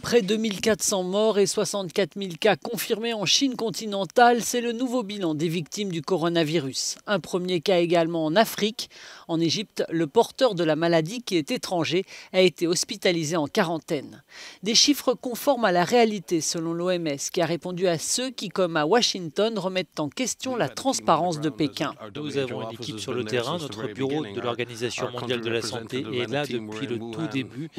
Près de 1400 morts et 64 000 cas confirmés en Chine continentale, c'est le nouveau bilan des victimes du coronavirus. Un premier cas également en Afrique. En Égypte, le porteur de la maladie, qui est étranger, a été hospitalisé en quarantaine. Des chiffres conformes à la réalité selon l'OMS, qui a répondu à ceux qui, comme à Washington, remettent en question la transparence de Pékin. Nous avons une équipe sur le terrain, notre bureau de l'Organisation mondiale de la santé est là depuis le tout début.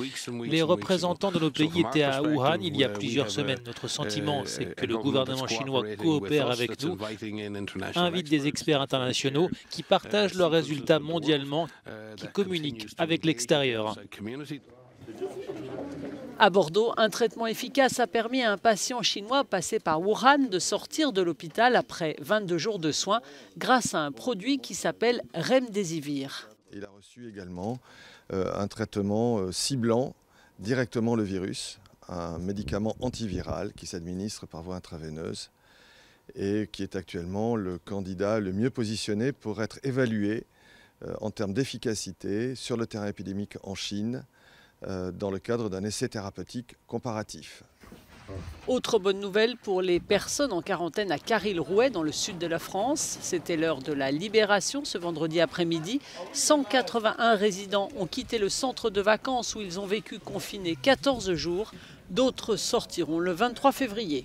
Les représentants de nos pays étaient à Wuhan il y a plusieurs semaines. Notre sentiment, c'est que le gouvernement chinois coopère avec nous, invite des experts internationaux qui partagent leurs résultats mondialement, qui communiquent avec l'extérieur. À Bordeaux, un traitement efficace a permis à un patient chinois passé par Wuhan de sortir de l'hôpital après 22 jours de soins grâce à un produit qui s'appelle Remdesivir. Il a reçu également un traitement ciblant directement le virus, un médicament antiviral qui s'administre par voie intraveineuse et qui est actuellement le candidat le mieux positionné pour être évalué en termes d'efficacité sur le terrain épidémique en Chine dans le cadre d'un essai thérapeutique comparatif. Autre bonne nouvelle pour les personnes en quarantaine à Caril-Rouet dans le sud de la France. C'était l'heure de la libération ce vendredi après-midi. 181 résidents ont quitté le centre de vacances où ils ont vécu confinés 14 jours. D'autres sortiront le 23 février.